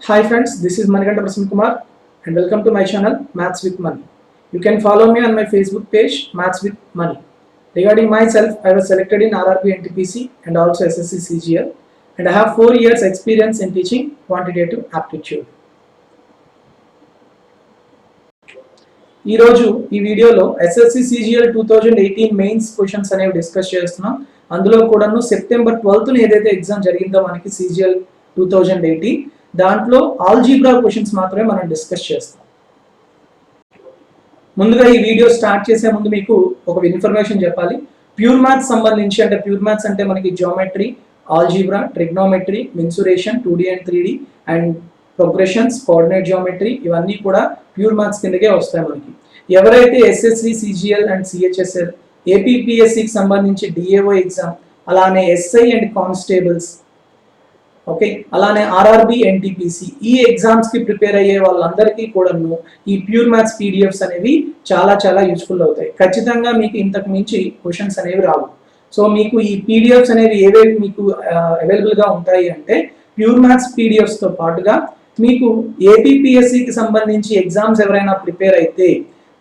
Hi friends, this is Manikanta Prasanna Kumar and welcome to my channel Maths with Money. You can follow me on my Facebook page Maths with Money. Regarding myself, I was selected in RRB NTPC and also SSC CGL and I have 4 years experience in teaching quantitative aptitude. ఈ రోజు ఈ వీడియోలో SSC CGL 2018 mains questions అనేవి discuss చేస్తున్నాం. అందులో కూడాను September 12th న ఏదైతే ఎగ్జామ్ జరిగిందో మనకి CGL 2018 దాంట్లో ఆల్జీబ్రా క్వశ్చన్స్ మాత్రమే మనం డిస్కస్ చేస్తాం. ముందుగా ఈ వీడియో స్టార్ట్ చేసే ముందు మీకు ఒక ఇన్ఫర్మేషన్ చెప్పాలి. ప్యూర్ మ్యాథ్స్ సంబంధించి అంటే ప్యూర్ మ్యాథ్స్ అంటే మనకి geometry, algebra, trigonometry, mensuration 2D and 3D and progressions, coordinate geometry ఇవన్నీ కూడా ప్యూర్ మ్యాథ్స్ కిందకే వస్తాయి మనకి. ఎవరైతే ఎస్ఎస్సి, సిజిఎల్ అండ్ సిహెచ్ఎస్ఎల్, ఏపీపీఎస్సికి సంబంధించి డిఏఓ ఎగ్జామ్, అలానే ఎస్ఐ అండ్ కానిస్టేబుల్స్, ఓకే, అలానే ఆర్ఆర్బి ఎన్టీపీసీ ఈ ఎగ్జామ్స్ కి ప్రిపేర్ అయ్యే వాళ్ళందరికీ కూడాను ఈ ప్యూర్ మ్యాథ్స్ పీడిఎఫ్స్ అనేవి చాలా యూస్ఫుల్ అవుతాయి. ఖచ్చితంగా మీకు ఇంతకు మించి క్వశ్చన్స్ అనేవి రావు. సో మీకు ఈ పీడిఎఫ్స్ అనేవి ఏవేవి మీకు అవైలబుల్గా ఉంటాయి అంటే ప్యూర్ మ్యాథ్స్ పీడిఎఫ్స్తో పాటుగా మీకు ఏపీపీఎస్సికి సంబంధించి ఎగ్జామ్స్ ఎవరైనా ప్రిపేర్ అయితే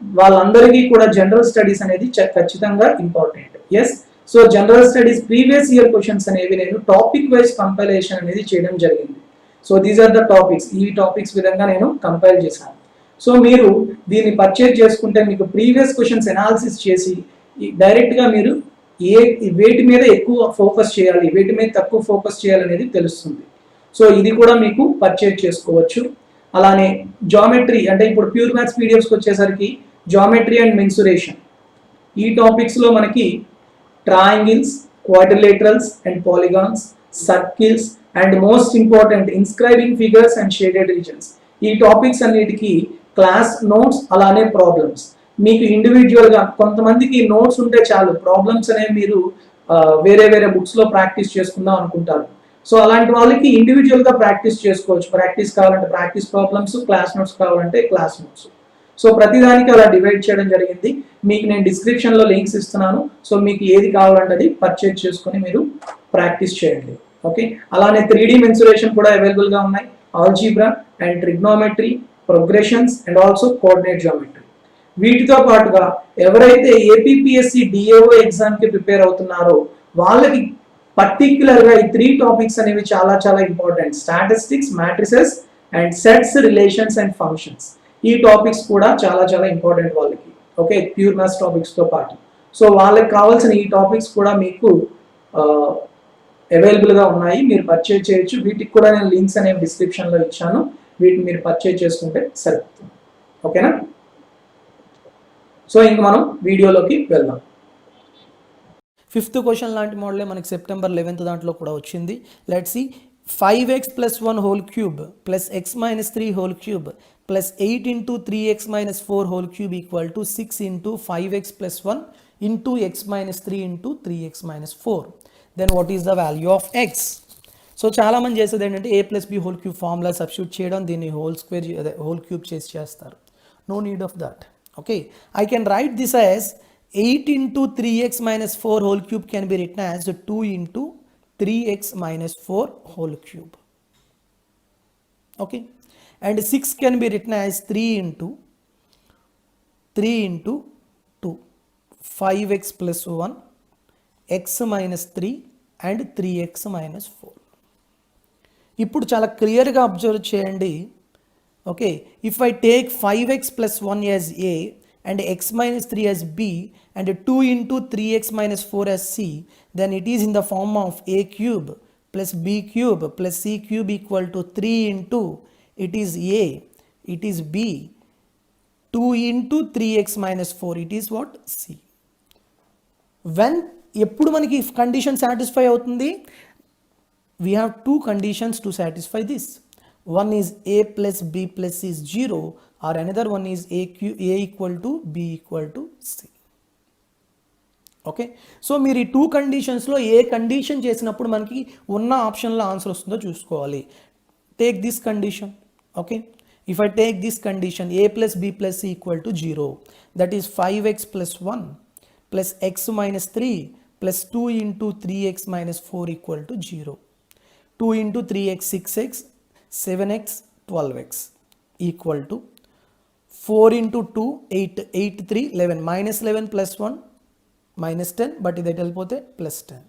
వాళ్ళందరికీ కూడా జనరల్ స్టడీస్ అనేది ఖచ్చితంగా important. Yes, so general studies previous year questions అనేవి నేను టాపిక్ వైజ్ కంపైలేషన్ అనేది చేయడం జరిగింది. So these are the topics, ఈ టాపిక్స్ విధంగా నేను కంపైల్ చేశాను. సో మీరు దీన్ని పర్చేజ్ చేసుకుంటే మీకు ప్రీవియస్ క్వశ్చన్స్ ఎనాలిసిస్ చేసి డైరెక్ట్గా మీరు వేటి మీద ఎక్కువ ఫోకస్ చేయాలి, వేటి మీద తక్కువ ఫోకస్ చేయాలనేది తెలుస్తుంది. సో ఇది కూడా మీకు పర్చేజ్ చేసుకోవచ్చు. అలానే జామెట్రీ అంటే ఇప్పుడు ప్యూర్ మ్యాథ్స్ పీడిఎఫ్స్కి వచ్చేసరికి జామెట్రీ అండ్ మెన్సురేషన్ ఈ టాపిక్స్లో మనకి triangles, quadrilaterals and polygons, circles and most important inscribing figures and shaded regions ఈ టాపిక్స్ అన్నిటికీ క్లాస్ నోట్స్ అలానే ప్రాబ్లమ్స్ మీకు ఇండివిజువల్గా కొంతమందికి నోట్స్ ఉంటే చాలు, ప్రాబ్లమ్స్ అనేవి మీరు వేరే బుక్స్లో ప్రాక్టీస్ చేసుకుందాం అనుకుంటారు. సో అలాంటి వాళ్ళకి ఇండివిజువల్గా ప్రాక్టీస్ చేసుకోవచ్చు. ప్రాక్టీస్ కావాలంటే ప్రాక్టీస్ ప్రాబ్లమ్స్, క్లాస్ నోట్స్ కావాలంటే క్లాస్ నోట్స్. సో ప్రతిదానికి అలా డివైడ్ చేయడం జరిగింది. మీకు నేను డిస్క్రిప్షన్లో లింక్స్ ఇస్తున్నాను. సో మీకు ఏది కావాలంటే అది పర్చేజ్ చేసుకొని మీరు ప్రాక్టీస్ చేయండి. ఓకే, అలానే 3D మెన్సురేషన్ కూడా అవైలబుల్గా ఉన్నాయి. Algebra and trigonometry, progressions and also coordinate geometry. వీటితో పాటుగా ఎవరైతే ఏపీపీఎస్సి డిఏఓ ఎగ్జామ్కి ప్రిపేర్ అవుతున్నారో వాళ్ళకి పర్టిక్యులర్గా ఈ 3 టాపిక్స్ అనేవి చాలా important. Statistics, matrices and sets, relations and functions ఈ టాపిక్స్ కూడా చాలా ఇంపార్టెంట్ వాళ్ళకి. ఓకే, ప్యూర్ మ్యాథ్స్ టాపిక్స్తో పాటు. సో వాళ్ళకి కావాల్సిన ఈ టాపిక్స్ కూడా మీకు అవైలబుల్గా ఉన్నాయి, మీరు పర్చేజ్ చేయొచ్చు. వీటికి కూడా నేను లింక్స్ అనేవి డిస్క్రిప్షన్లో ఇచ్చాను, వీటిని మీరు పర్చేజ్ చేసుకుంటే సరిపోతుంది. ఓకేనా? సో ఇంక మనం వీడియోలోకి వెళ్దాం. 5th క్వశ్చన్ లాంటి మోడలే మనకి September 11th దాంట్లో కూడా వచ్చింది. Let's see 5x plus 1 whole cube plus x minus 3 whole cube plus 8 into 3x minus 4 whole cube equal to 6 into 5x plus 1 into x minus 3 into 3x minus 4. Then what is the value of x? So చాలా మంది చేసేది ఏంటంటే a plus b whole cube formula substitute చేయడం, దీన్ని whole cube చేసి చేస్తారు. No need of that. Okay, I can write this as 8 into 3x minus 4 whole cube can be written as 2 into 3x minus 4 whole cube. Okay, and 6 can be written as 3 into 2 5x plus 1 x minus 3 and 3x minus 4. ఇప్పుడు చాలా క్లియర్గా observe చేయండి. Okay, if I take 5x plus 1 as a and x minus 3 as b and 2 into 3x minus 4 as c, then it is in the form of a cube plus b cube plus c cube equal to 3 into, it is a, it is b, 2 into 3x minus 4, it is what? c. When ఎప్పుడు మనకి condition satisfy అవుతుంది? we have 2 conditions to satisfy this. One is a plus b plus c is 0 or another one is a equal to b equal to c. Okay, so మీరు ఈ 2 కండిషన్స్లో ఏ condition చేసినప్పుడు మనకి ఉన్న ఆప్షన్లో ఆన్సర్ వస్తుందో చూసుకోవాలి. Take this condition. Okay, if I take this condition a plus b plus c equal to 0, that is 5x plus 1 plus x minus 3 plus 2 into 3x minus 4 equal to 0. 2 into 3x 6x, 7x 12x equal to 4 into 2, 8, 8, 3, 11, minus 11 plus 1, minus 10, but idet helipothe plus 10.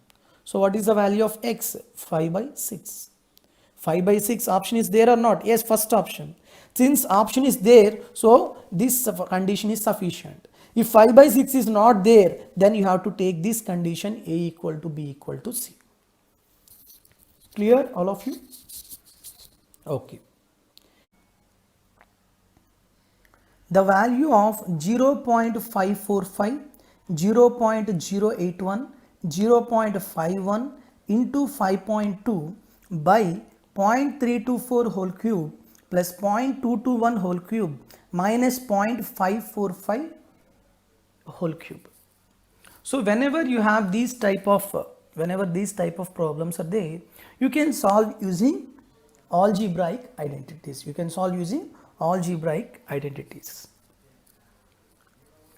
So what is the value of x? 5 by 6. 5 by 6 option is there or not? Yes, first option. Since option is there, so this condition is sufficient. If 5 by 6 is not there, then you have to take this condition A equal to B equal to C. Clear, all of you? Okay. The value of 0.545, 0.081, 0.51 into 5.2 by 0.324 whole cube plus 0.221 whole cube minus 0.545 whole cube. So whenever you have these type of problems are there, you can solve using algebraic identities.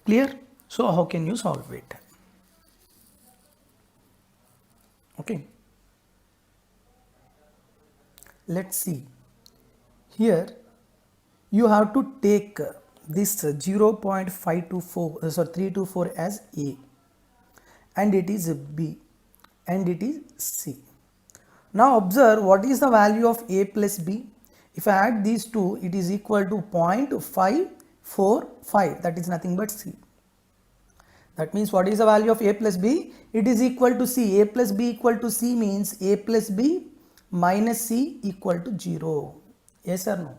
Clear? So how can you solve it? Okay. Let's see. Here you have to take this 324 as A, and it is B, and it is C. Now observe what is the value of A plus B. If I add these two, it is equal to 0.545, that is nothing but C. That means what is the value of A plus B? It is equal to C. A plus B equal to C means A plus B minus C equal to 0. Yes or no?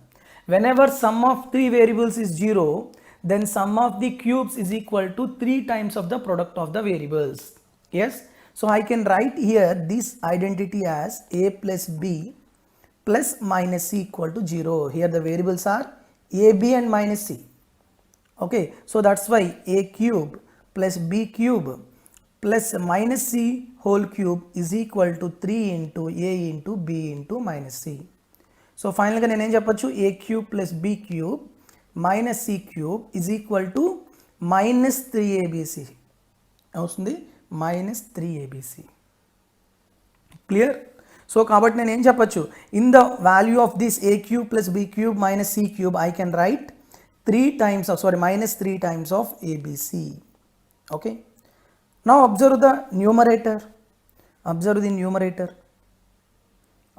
Whenever sum of three variables is 0, then sum of the cubes is equal to 3 times of the product of the variables. Yes? So I can write here this identity as A plus B plus minus C equal to 0. Here the variables are A, B and minus C. Okay, so that's why A cube plus B cube plus minus C whole cube is equal to 3 into A into B into minus C. So finally నేను ఏం చెప్పొచ్చు, A cube plus B cube minus C cube is equal to minus 3ABC. అవుతుంది minus 3ABC. Clear? So కాబట్టి నేను ఏం చెప్పొచ్చు, in the value of this A cube plus B cube minus C cube I can write minus 3 times of ABC. Okay. Now observe the numerator.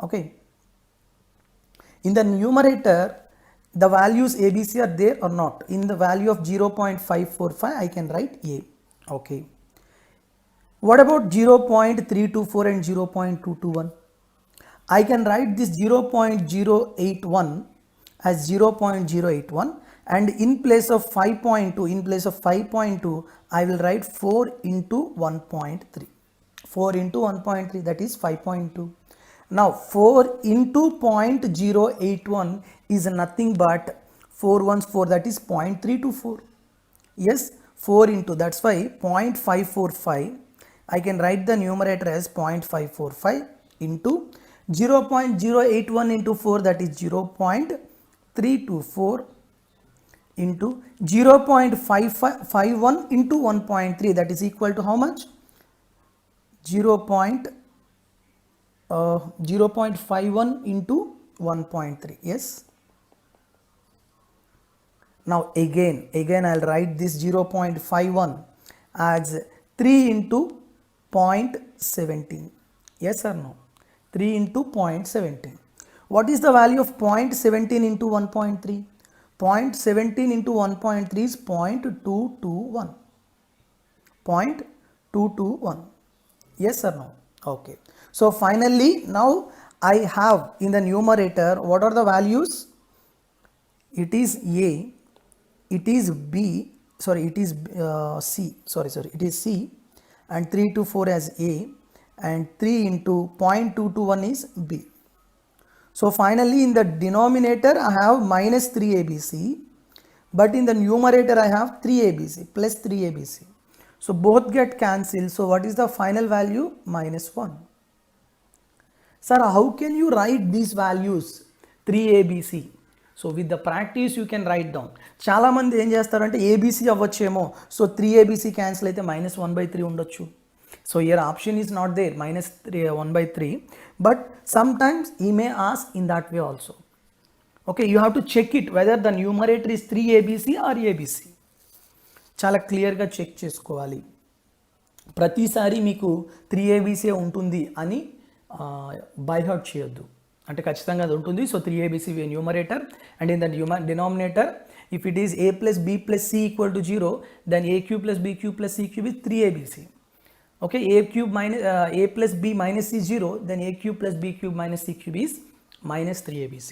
Okay. In the numerator, the values ABC are there or not? In the value of 0.545, I can write A. Okay. What about 0.324 and 0.221? I can write this 0.081 as 0.081, and in place of 5.2, I will write 4 into 1.3. 4 into 1.3, that is 5.2. Now 4 into 0.081 is nothing but 4 ones 4, that is 0.324. Yes, 4 into, that's why 0.545, I can write the numerator as 0.545 into 0.081 into 4, that is 0.324 into 0.551 into 1.3, that is equal to how much? 0.51 into 1.3. Yes. Now again I'll write this 0.51 as 3 into 0.17. Yes or no? 3 into 0.17. What is the value of 0.17 into 1.3? 0.17 into 1.3 is 0.221. 0.221. Yes or no? Okay. So finally now I have in the numerator, what are the values? It is A, it is B, sorry, it is C, it is C, and 3 to 4 as A, and 3 into 0.221 is B. So finally in the denominator I have minus 3ABC, but in the numerator I have 3ABC plus 3ABC. So both get cancelled. So what is the final value? Minus 1. Sir, how can you write these values? 3ABC. So with the practice you can write down. చాలా మంది ఏం చేస్తారంటే ABC అవ్వచ్చేమో, so 3ABC cancel అయితే minus 1/3 ఉండొచ్చు. So here option is not there, minus 1/3, but sometimes he may ask in that way also. Okay, you have to check it whether the numerator is 3abc or abc. చాలా క్లియర్గా check చేసుకోవాలి. ప్రతిసారి మీకు 3abc ఉంటుంది అని by heart చేయొద్దు. అంటే ఖచ్చితంగా అది ఉంటుంది. So 3abc numerator and in the denominator if it is a plus b plus c equal to 0, then a cube plus b cube plus c cube is 3abc. Okay, a cube minus a plus b minus c 0, then a cube plus b cube minus c cube is minus 3abc.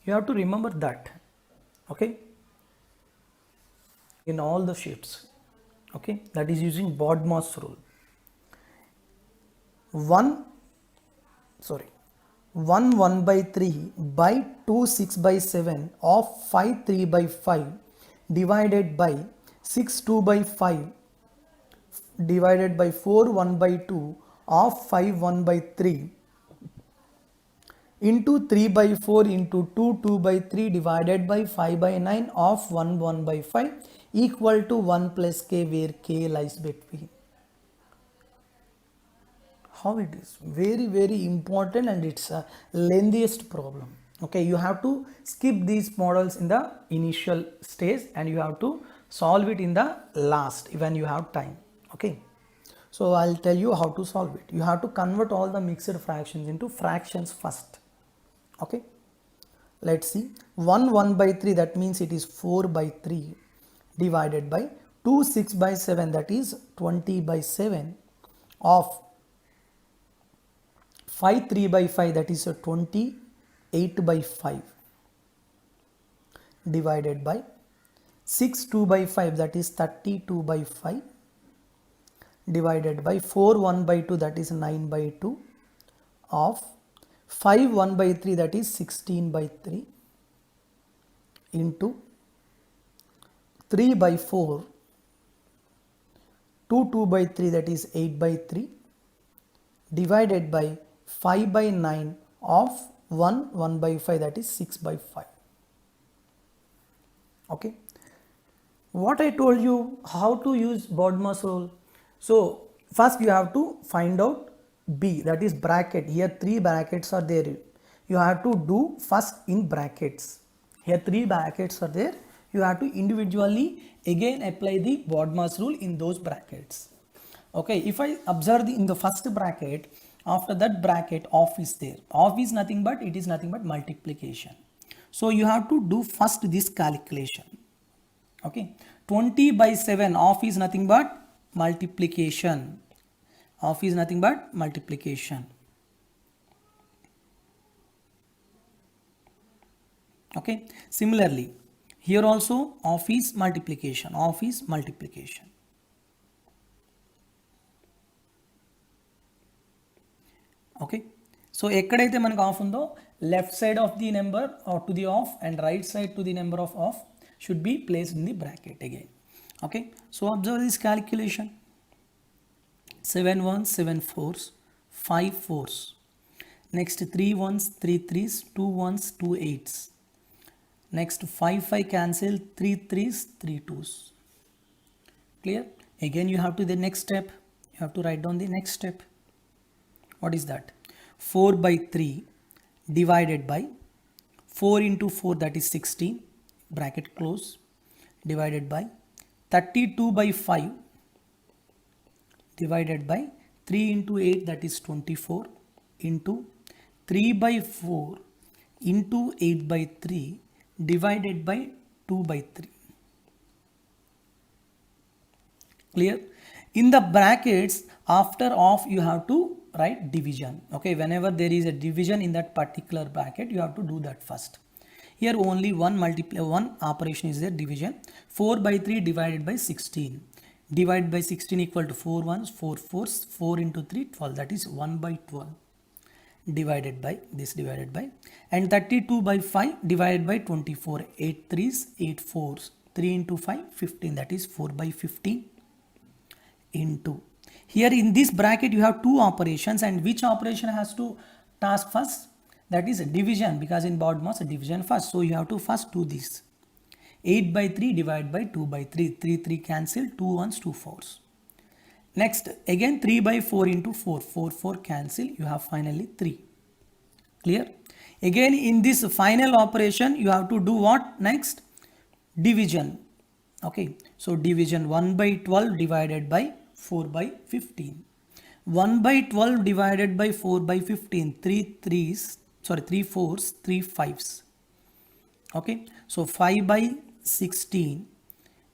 You have to remember that. Okay, in all the shifts. Okay, that is using BODMAS rule. 1 by 3 by 2 6 by 7 of 5 3 by 5 divided by 6 2 by 5 divided by 4 1 by 2 of 5 1 by 3 into 3 by 4 into 2 2 by 3 divided by 5 by 9 of 1 1 by 5 equal to 1 plus k, where k lies between. How it is very important, and it's a lengthiest problem. Okay, you have to skip these models in the initial stage and you have to solve it in the last when you have time. Okay, so I'll tell you how to solve it. You have to convert all the mixed fractions into fractions first. Okay, let's see. 1 by 3, that means it is 4 by 3 divided by 2 6 by 7, that is 20 by 7 of 5 3 by 5, that is 28 by 5 divided by 6 2 by 5, that is 32 by 5 divided by 4 1 by 2, that is 9 by 2 of 5 1 by 3, that is 16 by 3 into 3 by 4 2 2 by 3, that is 8 by 3 divided by 5 by 9 of 1 by 5, that is 6 by 5. Okay, what I told you how to use BODMAS rule. So first you have to find out b, that is bracket. Here 3 brackets are there. You have to do first in brackets. Here 3 brackets are there. You have to individually again apply the BODMAS rule in those brackets. Okay, if I observe in the first bracket, after that bracket off is there. Off is nothing but, it is nothing but multiplication. So you have to do first this calculation. Okay, 20 by 7, off is nothing but multiplication. Off is nothing but multiplication. Okay, similarly here also off is multiplication. Off is multiplication. Okay, so ఎక్కడైతే మనకు of ఉందో left side of the number to the of and right side to the number of of should be placed in the bracket again. Okay, so observe this calculation. 7 1s 7 4s 5 4s, next 3 1s 3 3s 2 1s 2 8s, next 5 5 cancel, 3 3s 3 2s. Clear? Again you have to the next step, you have to write down the next step. What is that? 4 by 3 divided by 4 into 4, that is 16, bracket close, divided by 32 by 5 divided by 3 into 8, that is 24, into 3 by 4 into 8 by 3 divided by 2 by 3. Clear? In the brackets after off you have to write division. Okay, whenever there is a division in that particular bracket, you have to do that first. Here only one operation is there, division. 4 by 3 divided by 16. Divide by 16 equal to 4 1s 4 4s, 4 into 3 12, that is 1 by 12 divided by this, divided by, and 32 by 5 divided by 24, 8 3s 8 4s, 3 into 5 15, that is 4 by 15 into, here in this bracket you have 2 operations, and which operation has to task first? That is division, because in BODMAS division first. So you have to first do this. 8 by 3 divided by 2 by 3, 3 3 cancel, 2 1s 2 4s. Next again 3 by 4 into 4, 4 4 cancel, you have finally 3. Clear? Again, in this final operation, you have to do what next? Division. Okay, so division 1 by 12 divided by 4 by 15. 1 by 12 divided by 4 by 15, 3 fours, 3 fives. Okay, so 5 by 16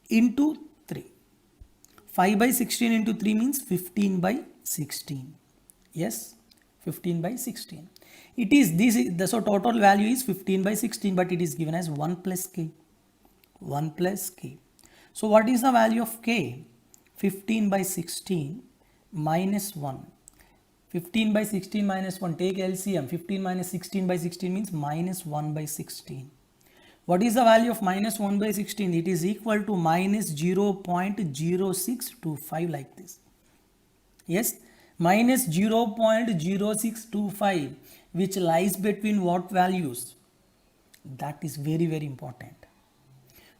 into 3. 5 by 16 into 3 means 15 by 16. Yes, 15 by 16. It is this is the so total value is 15 by 16, but it is given as 1 plus k. 1 plus k. So what is the value of k? 15 by 16 minus 1. 15 by 16 minus 1, take LCM. 15 minus 16 by 16 means minus 1 by 16. What is the value of minus 1 by 16? It is equal to minus 0.0625, like this. Yes, minus 0.0625, which lies between what values? That is very, very important.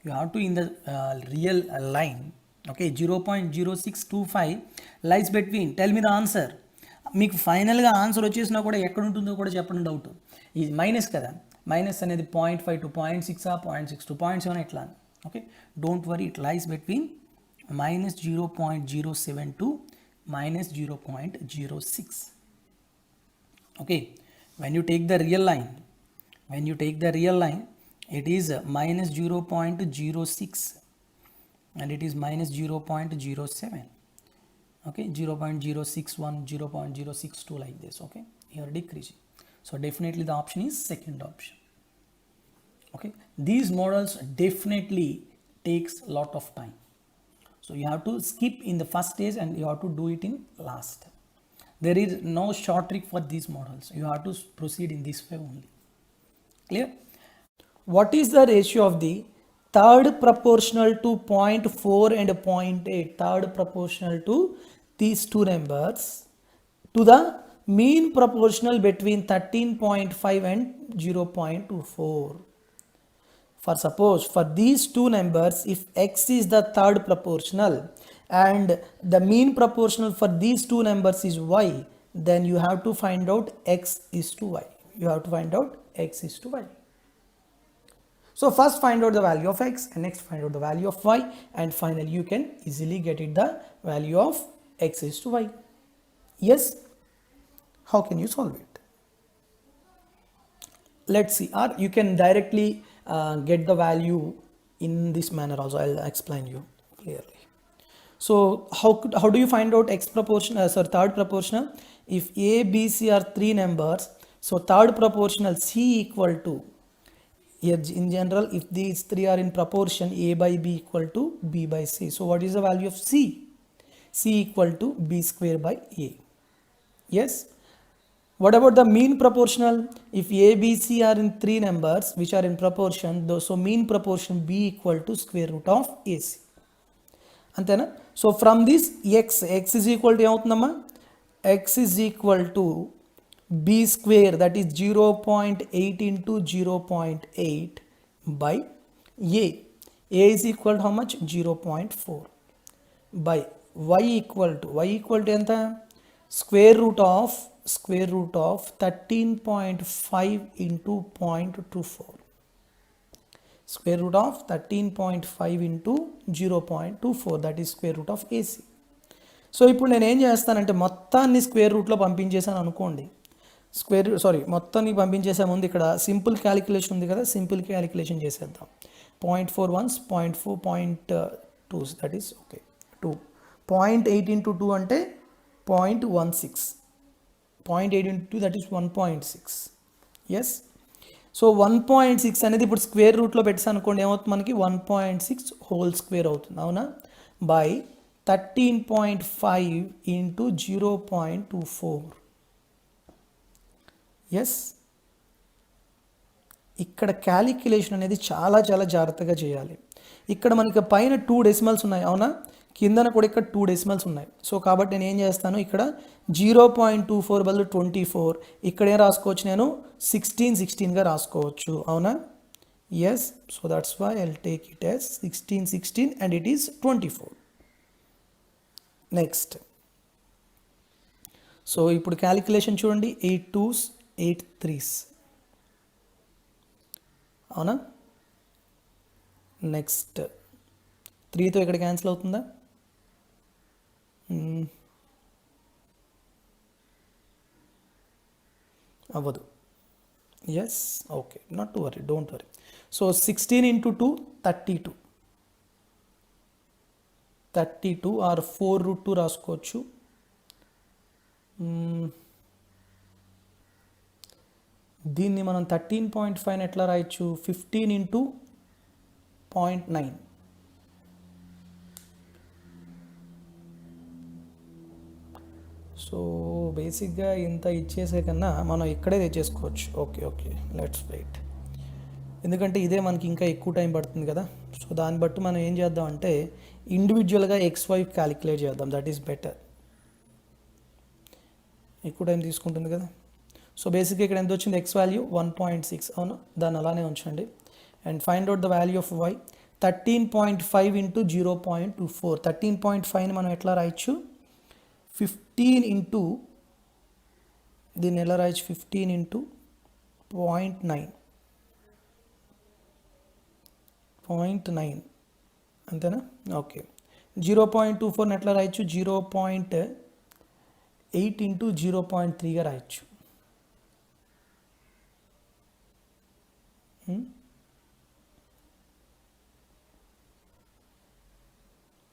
You have to, in the real line, okay, 0.0625 lies between. Tell me the answer. మీకు ఫైనల్గా answer వచ్చేసినా కూడా ఎక్కడ ఉంటుందో కూడా చెప్పండి. Doubt, ఇది minus కదా, మైనస్ అనేది 0.5 to 0.6 0.6 to 0.7 ఎట్లా? Okay, don't worry, it lies between minus 0.072 minus 0.06. Okay, when you take the real line, it is minus 0.06 and it is minus 0.07. Okay, 0.061, 0.062, like this. Okay, here decreasing. So definitely the option is second option. Okay, these models definitely takes lot of time, so you have to skip in the first stage and you have to do it in last. There is no short trick for these models. You have to proceed in this way only. Clear? What is the ratio of the third proportional to 0.4 and 0.8? Third proportional to these two numbers to the mean proportional between 13.5 and 0.24. For suppose for these two numbers, if x is the third proportional and the mean proportional for these two numbers is y, then you have to find out x is to y. You have to find out x is to y. So first find out the value of x and next find out the value of y, and finally you can easily get it the value of x is to y. Yes? How can you solve it? Let's see, or you can directly get the value in this manner also. I'll explain you clearly. So how do you find out x proportional, third proportional? If a, b, c are three numbers, so third proportional c equal to, in general, if these three are in proportion, a by b equal to b by c. So what is the value of c? C equal to b square by a. Yes. What about the mean proportional? If a, b, c are in three numbers which are in proportion, so mean proportion b equal to square root of ac. Antena? So from this x is equal to ఏమవుతుందమ్మా? X is equal to b square, that is 0.8 into 0.8 by a. A is equal to how much? 0.4 by y equal to enta? Square root of 13.5 into 0.24. Square root of 13.5 into 0.24, that is square root of AC. So ఇప్పుడు నేను ఏం చేస్తానంటే మొత్తాన్ని square రూట్లో పంపించేసాను అనుకోండి. మొత్తాన్ని పంపించేసే ముందు ఇక్కడ సింపుల్ క్యాలిక్యులేషన్ ఉంది కదా, సింపుల్ క్యాలిక్యులేషన్ చేసేద్దాం. 0.4 once 0.4 0.2, that is okay 2. 0.8 into 2 అంటే 0.16. 0.8 into 2, that is 1.6. Yes. So 1.6 అనేది ఇప్పుడు స్క్వేర్ రూట్లో పెట్టేసి అనుకోండి, ఏమవుతుంది మనకి 1.6 హోల్ స్క్వేర్ అవుతుంది, అవునా? By 13.5 into 0.24. ఎస్. ఇక్కడ క్యాలిక్యులేషన్ అనేది చాలా జాగ్రత్తగా చేయాలి. ఇక్కడ మనకి పైన 2 డెసిమల్స్ ఉన్నాయి, అవునా? కిందన కూడా ఇక్కడ 2 డెసిమల్స్ ఉన్నాయి. సో కాబట్టి నేను ఏం చేస్తాను, ఇక్కడ 0.24 బదులు 24, ఇక్కడ ఏం రాసుకోవచ్చు, నేను 16గా రాసుకోవచ్చు, అవునా? Yes. So that's why I'll take it as 16 and it is 24. Next, so ఇప్పుడు క్యాలిక్యులేషన్ చూడండి, 8 2s 8 3s. అవునా? నెక్స్ట్ 3తో ఇక్కడ క్యాన్సిల్ అవుతుందా? అవ్వదు. Yes, okay, not to worry, don't worry. So 16 into 2 32 or 4√2 రాసుకోవచ్చు. దీన్ని మనం 13.5 ఎట్లా రాయొచ్చు? 15 ఇంటూ 0.9. సో బేసిక్గా ఇంత ఇచ్చేసే కన్నా మనం ఇక్కడే తెచ్చేసుకోవచ్చు. Okay okay, let's wait. ఎందుకంటే ఇదే మనకి ఇంకా ఎక్కువ టైం పడుతుంది కదా. సో దాన్ని బట్టి మనం ఏం చేద్దాం అంటే ఇండివిజువల్గా XY క్యాలిక్యులేట్ చేద్దాం, దట్ ఈస్ బెటర్. ఎక్కువ టైం తీసుకుంటుంది కదా. సో బేసిక్గా ఇక్కడ ఎంత వచ్చింది? X వాల్యూ 1.6, అవునా? దాన్ని అలానే ఉంచండి. And find out the value of Y. 13.5 into 0.24. 13.5ని మనం ఎట్లా రాయొచ్చు? 15 ఇంటూ, దీన్ని ఎలా రాయొచ్చు? 15 ఇంటూ 0.9 అంతేనా? ఓకే. 0.24ని ఎట్లా రాయొచ్చు? 0.8 ఇంటూ 0.3గా రాయొచ్చు.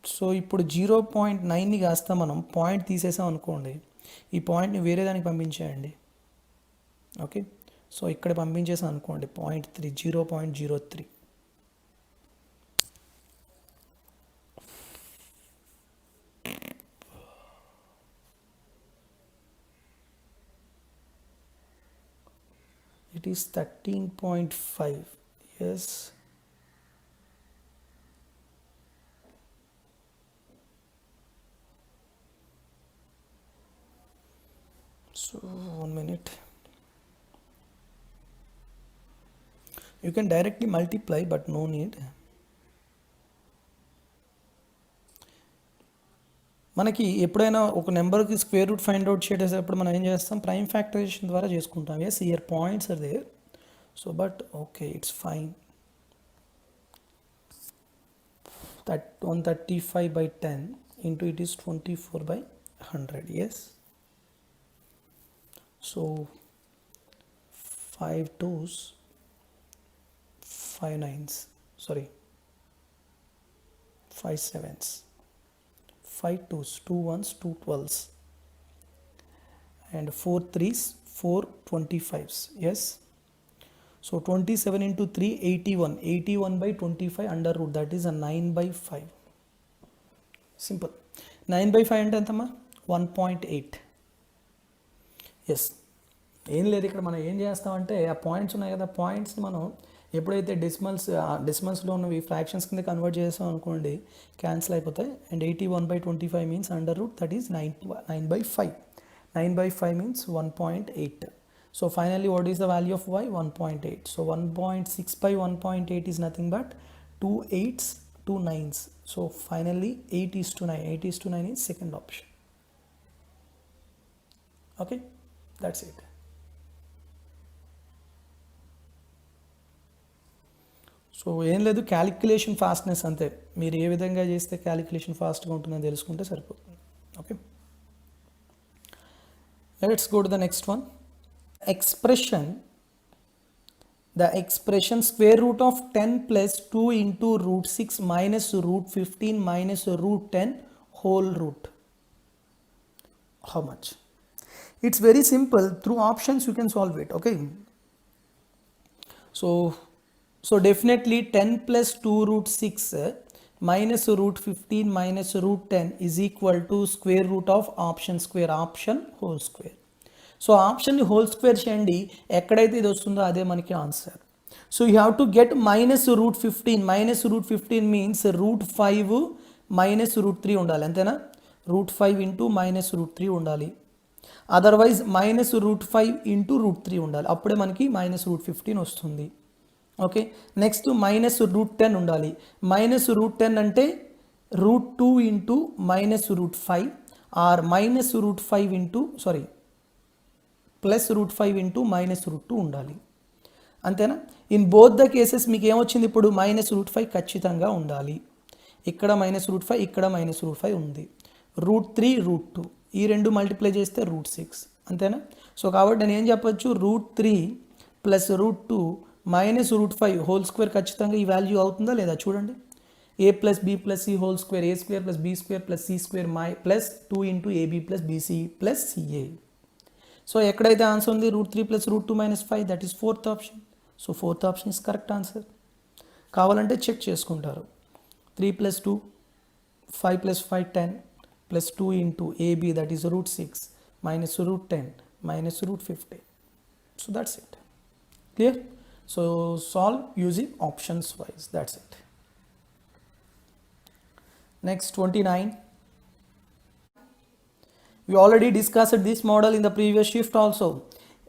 సో ఇప్పుడు 0.9ని కాస్త మనం పాయింట్ తీసేసాం అనుకోండి, ఈ పాయింట్ని వేరే దానికి పంపించేయండి. ఓకే, సో ఇక్కడ పంపించేసాం అనుకోండి 0.03. It is 13.5. Yes. So 1 minute. You can directly multiply, but no need. మనకి ఎప్పుడైనా ఒక నెంబర్కి స్క్వేర్ రూట్ ఫైండ్ అవుట్ చేసేటప్పుడు మనం ఏం చేస్తాం? ప్రైమ్ ఫ్యాక్టరైజేషన్ ద్వారా చేసుకుంటాం. Yes, here points are there. So but okay, it's fine. 135/10 into it is 24/100. Yes. So 5 2s, 5 9s, sorry, 5 7s, 5 2s, 2 1s, 2 12s, and 4 3s, 4 25s. Yes. So 27 into 3, 81. 81/25 under root, that is a 9/5. Simple. 9/5 అంటే ఎంతమ్మా? 1.8. Yes, ఏం లేదు. ఇక్కడ మనం ఏం చేస్తామంటే ఆ points ఉన్నాయి కదా, పాయింట్స్ని మనం ఎప్పుడైతే డెసిమల్స్లో ఉన్నవి ఫ్రాక్షన్స్ కింద కన్వర్ట్ చేసాం అనుకోండి, క్యాన్సిల్ అయిపోతాయి. And 81/25 means under root, that is 9/5. 9/5 means 1.8. So finally what is the value of Y? 1.8. So 1.6/1.8 is nothing but 2 8s, 2 9s. So finally 8:9. 8:9 is second option. Okay, that's it. So ఏం లేదు, calculation fastness అంతే. మీరు ఏ విధంగా చేస్తే calculation ఫాస్ట్గా ఉంటుందని తెలుసుకుంటే సరిపోతుంది. Okay, let's go to the next one. The expression square root of 10 plus 2 into root 6 minus root 15 minus root 10 whole root. How much? It's very simple. Through options you can solve it. Okay, so definitely 10 plus 2 root 6 minus root 15 minus root 10 is equal to square root of option whole square. So ఆప్షన్ని whole square చేయండి, ఎక్కడైతే ఇది వస్తుందో అదే మనకి answer. So you have to get -√15. -√15 means √5 - √3 ఉండాలి, అంతేనా? √5 into -√3 ఉండాలి. అదర్వైజ్ -√5 ఇంటూ √3 ఉండాలి, అప్పుడే మనకి -√15 వస్తుంది. ఓకే, నెక్స్ట్ -√10 ఉండాలి. -√10 అంటే √2 ఇంటూ -√5 ఆర్ -√5 ఇంటూ +√5 ఇంటూ -√2 ఉండాలి. అంతేనా? ఇన్ బోత్ ద కేసెస్ మీకు ఏమొచ్చింది ఇప్పుడు -√5 ఖచ్చితంగా ఉండాలి. ఇక్కడ -√5 ఇక్కడ -√5 ఉంది. √3 √2 ఈ రెండు మల్టిప్లై చేస్తే √6 అంతేనా? సో కాబట్టి నేను ఏం చెప్పొచ్చు, √3 ప్లస్ √2 -√5 హోల్ స్క్వేర్ ఖచ్చితంగా ఈ వాల్యూ అవుతుందా లేదా చూడండి. a plus b plus c whole square a square plus b square plus c square plus 2 into ab plus bc plus ca. So ఎక్కడైతే ఆన్సర్ ఉంది √3 plus √2 -5 that is fourth option. So fourth option is correct answer. కావాలంటే check చేసుకుంటారు. 3 plus 2 5 plus 5 10 plus 2 into ab that is √6 minus √10 minus √15. So that's it. Clear? So solve using options wise, that's it. Next 29. We already discussed this model in the previous shift also.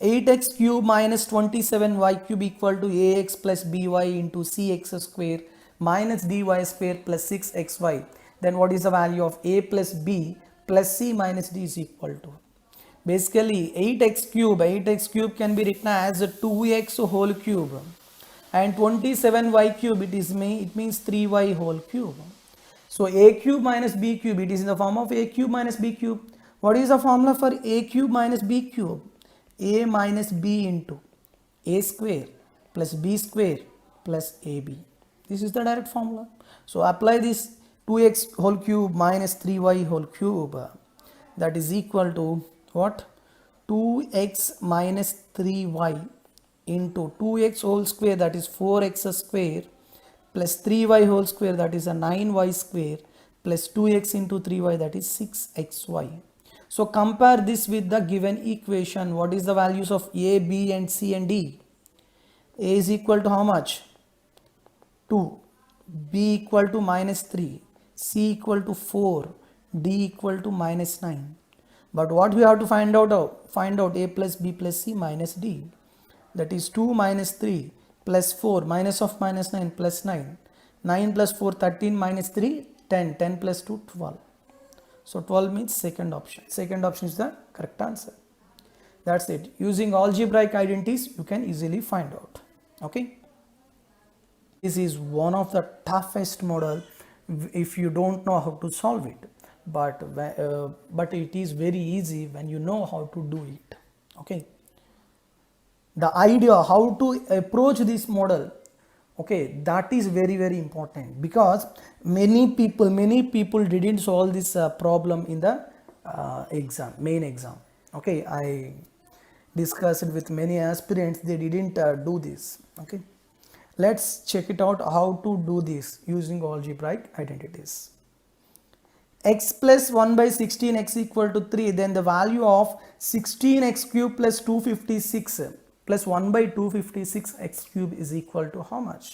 8x cube minus 27y cube equal to ax plus by into cx square minus dy square plus 6xy. Then what is the value of a plus b plus c minus d is equal to? Basically 8x cube can be written as 2x whole cube and 27y cube it means 3y whole cube. So a cube minus b cube, it is in the form of a cube minus b cube. What is the formula for a cube minus b cube? A minus b into a square plus b square plus ab. This is the direct formula. So apply this 2x whole cube minus 3y whole cube. That is equal to what? 2x minus 3y into 2x whole square, that is 4x square, plus 3y whole square, that is a 9y square, plus 2x into 3y, that is 6xy. So compare this with the given equation. What is the values of a, b and c and d? A is equal to how much? 2, b equal to -3, c equal to 4, d equal to -9. But what we have to find out a plus b plus c minus d. That is 2 minus 3 plus 4 minus of -9 plus 9. 9 plus 4 13 minus 3 10. 10 plus 2 12. So 12 means second option. Second option is the correct answer. That's it. Using algebraic identities you can easily find out. Okay. This is one of the toughest model if you don't know how to solve it. But it is very easy when you know how to do it. Okay. The idea how to approach this model, okay, that is very very important, because many people didn't solve this problem in the main exam. Okay, I discussed with many aspirants, they didn't do this. Okay, let's check it out how to do this using algebraic identities. X plus 1 by 16x equal to 3, then the value of 16x cube plus 256 plus 1 by 256 x cube is equal to how much?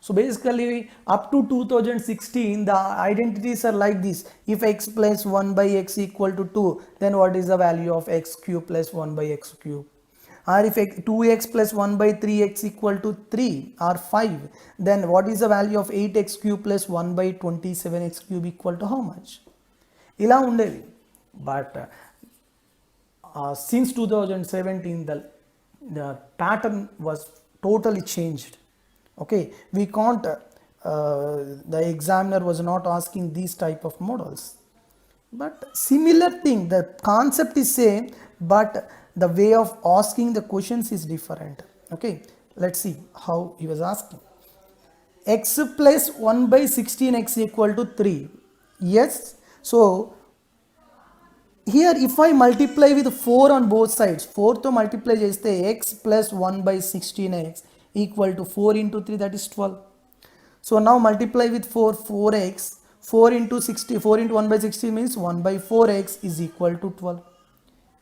So basically up to 2016 the identities are like this. If x plus 1 by x equal to 2, then what is the value of x cube plus 1 by x cube? Or if 2x plus 1 by 3x equal to 3 or 5, then what is the value of 8x cube plus 1 by 27x cube equal to how much? Ila undedi. But since 2017 the pattern was totally changed. Okay, we can't the examiner was not asking these type of models, but similar thing, the concept is same, but the way of asking the questions is different. Okay, let's see how he was asking. X plus 1 by 16x equal to 3. Yes, so here if I multiply with 4 on both sides, 4 to multiply cheste x plus 1 by 16x equal to 4 into 3, that is 12. So now multiply with 4x, 4 into 60, 4 into 1 by 60 means 1 by 4x is equal to 12.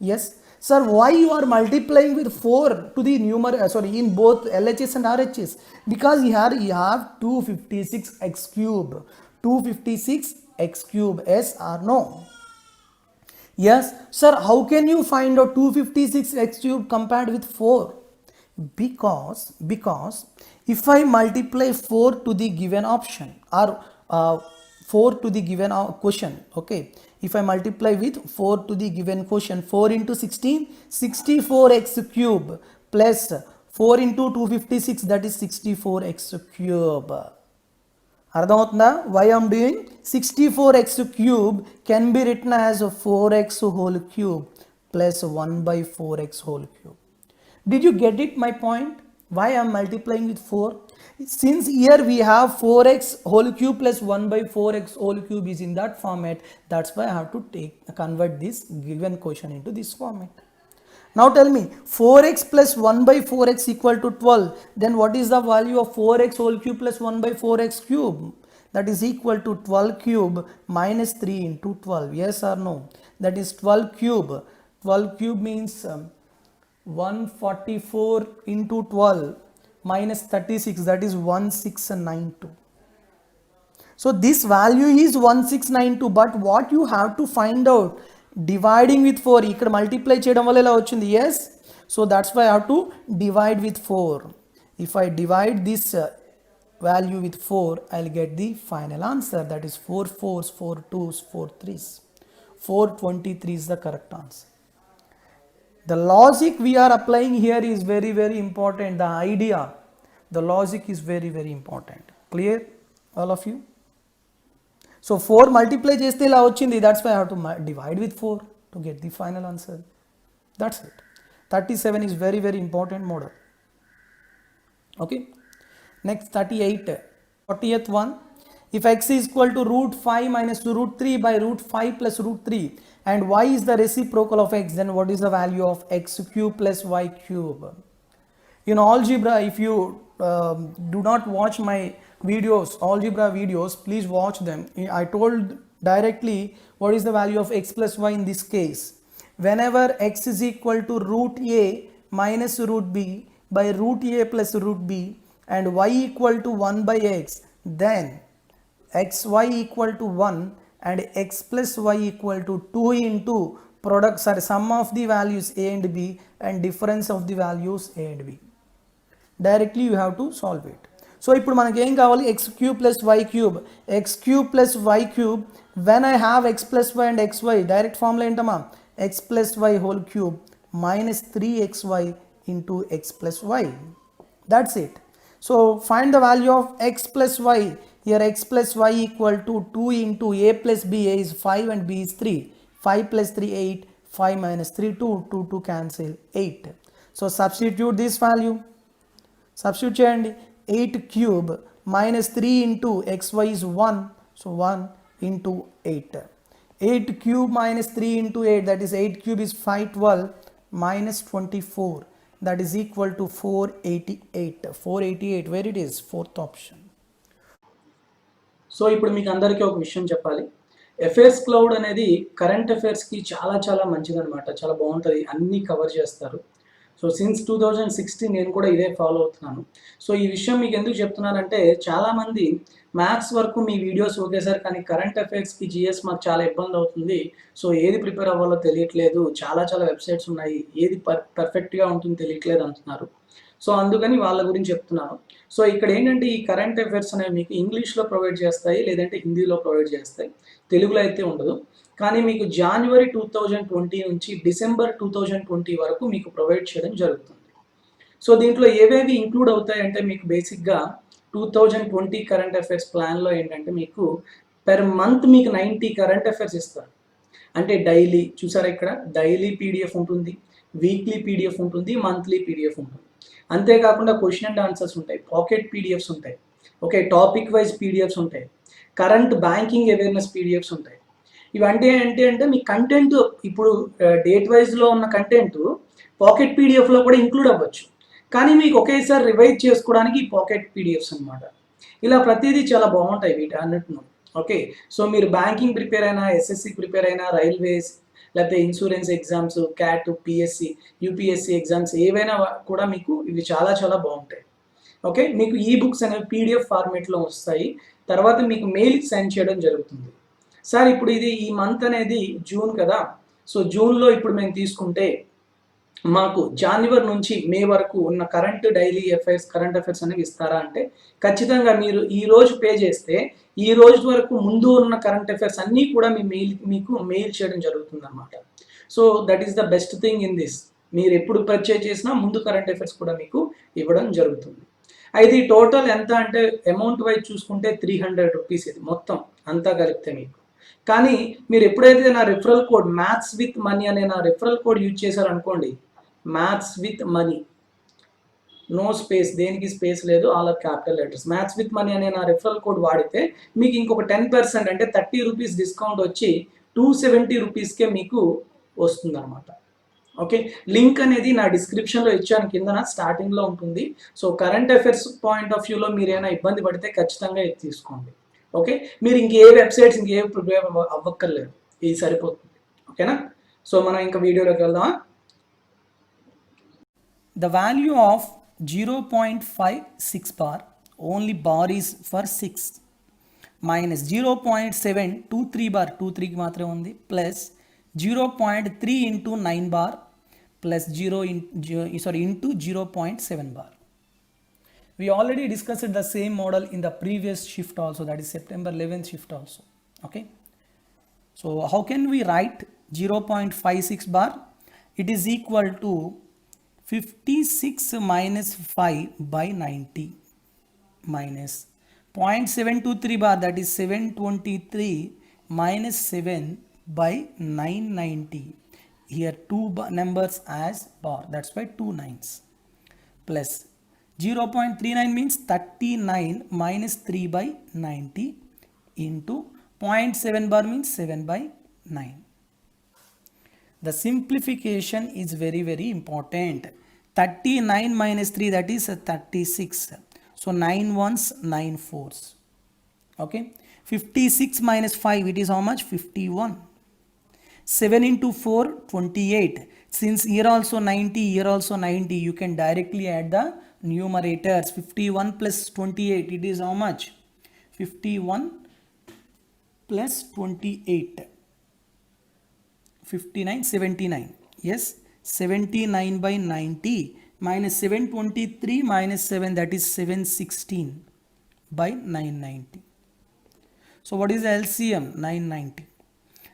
Yes, sir, why you are multiplying with 4 to the numerator, in both LHS and RHS? Because here you have 256x cube. 256x cube, yes or no? Yes, sir, how can you find out 256x cube compared with 4? Because if I multiply 4 to the given option or 4 to the given question, okay, if I multiply with 4 to the given question, 4 into 16, 64x cube plus 4 into 256, that is 64x cube. అర్థమవుతుందా? Why I'm doing 64x cube can be written as 4x whole cube plus 1 by 4x whole cube. Did you get it, my point? Why I'm multiplying with 4? Since here we have 4x whole cube plus 1 by 4x whole cube is in that format, that's why I have to convert this given quotient into this format. Now tell me, 4x plus 1 by 4x equal to 12. Then what is the value of 4x whole cube plus 1 by 4x cube? That is equal to 12 cube minus 3 into 12. Yes or no? That is 12 cube. 12 cube means 144 into 12 minus 36. That is 1692. So this value is 1692. But what you have to find out, dividing with 4, ఇక్కడ multiply చేయడం వల్ల ఇలా వచ్చింది. Yes, so that's why I have to divide with 4. If I divide this value with 4, I'll get the final answer, that is 4 4s, 4 2s, 4 3s. 423 is the correct answer. The logic we are applying here is very very important. The idea, the logic is very very important. Clear, all of you? So 4 multiply చేస్తే ఇలా వచ్చింది. That's why I have to divide with 4 to get the final answer. That's it. 37 is very very important model. Okay. Next 38. 40th one. If x is equal to root 5 minus root 3 by root 5 plus root 3 and y is the reciprocal of x, then what is the value of x cube plus y cube? In algebra, if you do not watch my videos, algebra videos, please watch them. I told directly what is the value of x plus y in this case. Whenever x is equal to root a minus root b by root a plus root b and y equal to 1 by x, then xy equal to 1 and x plus y equal to 2 into products are sum of the values a and b and difference of the values a and b. Directly you have to solve it. So ఇప్పుడు మనకి ఏం కావాలి? x cube plus y cube. x cube plus y cube, when I have x plus y and xy, direct formula ఏంటమ్మా? x plus y whole cube minus 3xy into x plus y. That's it. So find the value of x plus y. Here x plus y equal to 2 into a plus b. A is 5 and b is 3. 5 plus 3 8. 5 minus 3 2 cancel 8. So substitute this value. Substitute చేయండి. 8 cube minus 3 into xy is 1. So 1 into 8. 8 cube minus 3 into 8, that is 8 cube is 512 minus 24. That is equal to 488. 488, where it is? Fourth option. So ఇప్పుడు మీకు అందరికీ ఒక విషయం చెప్పాలి. FS cloud అనేది current అఫైర్స్కి చాలా చాలా మంచిదన్నమాట. చాలా బాగుంటుంది, అన్నీ కవర్ చేస్తారు. సో సిన్స్ 2016 నేను కూడా ఇదే ఫాలో అవుతున్నాను. సో ఈ విషయం మీకు ఎందుకు చెప్తున్నానంటే, చాలామంది మ్యాథ్స్ వరకు మీ వీడియోస్ ఒకేసారి, కానీ కరెంట్ అఫైర్స్కి జిఎస్ మాకు చాలా ఇబ్బంది అవుతుంది. సో ఏది ప్రిపేర్ అవ్వాలో తెలియట్లేదు, చాలా చాలా వెబ్సైట్స్ ఉన్నాయి, ఏది పర్ఫెక్ట్గా ఉంటుంది తెలియట్లేదు అంటున్నారు. సో అందుకని వాళ్ళ గురించి చెప్తున్నాను. సో ఇక్కడ ఏంటంటే, ఈ కరెంట్ అఫైర్స్ అనేవి మీకు ఇంగ్లీష్లో ప్రొవైడ్ చేస్తాయి, లేదంటే హిందీలో ప్రొవైడ్ చేస్తాయి, తెలుగులో అయితే ఉండదు. కానీ మీకు జనవరి 2020 నుంచి డిసెంబర్ 2020 వరకు మీకు ప్రొవైడ్ చేయడం జరుగుతుంది. సో దీంట్లో ఏవేవి ఇంక్లూడ్ అవుతాయంటే, మీకు బేసిక్గా 2020 కరెంట్ అఫైర్స్ ప్లాన్లో ఏంటంటే, మీకు పెర్ మంత్ మీకు 90 కరెంట్ అఫైర్స్ ఇస్తారు. అంటే డైలీ చూసారా, ఇక్కడ డైలీ పీడిఎఫ్ ఉంటుంది, వీక్లీ పీడిఎఫ్ ఉంటుంది, మంత్లీ పీడిఎఫ్ ఉంటుంది. అంతేకాకుండా క్వశ్చన్ అండ్ ఆన్సర్స్ ఉంటాయి, పాకెట్ పీడిఎఫ్స్ ఉంటాయి, ఓకే, టాపిక్ వైజ్ పీడిఎఫ్స్ ఉంటాయి, కరెంట్ బ్యాంకింగ్ అవేర్నెస్ పీడిఎఫ్స్ ఉంటాయి. ఇవంటే ఏంటి అంటే, మీ కంటెంట్ ఇప్పుడు డేట్ వైజ్లో ఉన్న కంటెంట్ పాకెట్ పీడిఎఫ్లో కూడా ఇంక్లూడ్ అవ్వచ్చు, కానీ మీకు ఒకేసారి రివైజ్ చేసుకోవడానికి ఈ పాకెట్ పీడిఎఫ్స్ అనమాట. ఇలా ప్రతిదీ చాలా బాగుంటాయి వీటి అన్నిటిను. ఓకే, సో మీరు బ్యాంకింగ్ ప్రిపేర్ అయినా, ఎస్ఎస్సి ప్రిపేర్ అయినా, రైల్వేస్, లేకపోతే insurance exams, cat, PSC, UPSC exams ఏవైనా కూడా మీకు ఇవి చాలా చాలా బాగుంటాయి. ఓకే, మీకు ఈ బుక్స్ అనేవి పీడిఎఫ్ ఫార్మేట్లో వస్తాయి, తర్వాత మీకు మెయిల్కి సెండ్ చేయడం జరుగుతుంది. సార్ ఇప్పుడు ఇది ఈ మంత్ అనేది జూన్ కదా, సో జూన్లో ఇప్పుడు మేము తీసుకుంటే మాకు జనవరి నుంచి మే వరకు ఉన్న current daily affairs, current affairs అనేవి ఇస్తారా అంటే, ఖచ్చితంగా మీరు ఈ రోజు పే చేస్తే ఈ రోజు వరకు ముందు ఉన్న కరెంట్ అఫైర్స్ అన్నీ కూడా మీకు మెయిల్ చేయడం జరుగుతుంది అనమాట. So that is the best thing in this. మీరు ఎప్పుడు పర్చేజ్ చేసినా ముందు కరెంట్ అఫైర్స్ కూడా మీకు ఇవ్వడం జరుగుతుంది. అయితే ఈ టోటల్ ఎంత అంటే అమౌంట్ వైజ్ చూసుకుంటే 300 రూపీస్ ఇది మొత్తం అంతా కలిపితే మీకు. కానీ మీరు ఎప్పుడైతే నా referral code maths with money అనే నా రిఫరల్ కోడ్ యూజ్ చేశారనుకోండి, maths with money, no space, దేనికి స్పేస్ లేదు, all are capital letters, maths with money అనే నా రిఫరల్ కోడ్ వాడితే మీకు ఇంకొక 10% అంటే 30 రూపీస్ డిస్కౌంట్ వచ్చి 270 రూపీస్కే మీకు వస్తుంది అనమాట. ఓకే, లింక్ అనేది నా డిస్క్రిప్షన్లో ఇచ్చాను, కింద స్టార్టింగ్లో ఉంటుంది. So current affairs point of వ్యూలో మీరు ఏమైనా ఇబ్బంది పడితే ఖచ్చితంగా ఇది తీసుకోండి. ఓకే, మీరు ఇంకే వెబ్సైట్స్ ఇంకే ప్రిపేర్ అవ్వక్కర్లేదు, ఇది సరిపోతుంది. ఓకేనా, సో మనం ఇంకా వీడియోలోకి వెళ్దామా. The value of 0.56 bar, only bar is for 6, minus 0.723 bar, 23 కి మాత్రమే ఉంది, plus 0.3 into 9 bar plus into 0.7 bar. We already discussed the same model in the previous shift also, that is September 11th shift also. Okay, so how can we write 0.56 bar? It is equal to 56 minus 5 by 90 minus 0.723 bar, that is 723 minus 7 by 990. Here two numbers as bar, that's why 2 9s, plus 0.39 means 39 minus 3 by 90 into 0.7 bar means 7 by 9. The simplification is very very important. 39 minus 3, that is 36. So 9 ones 9 fours. Okay, 56 minus 5, it is how much? 51. 7 into 4 28. Since here also 90, here also 90, you can directly add the numerators. 51 plus 28, it is how much? 51 plus 28, 59, 79. Yes, 79 by 90 minus 723 minus 7, that is 716 by 990. So what is the LCM? 990.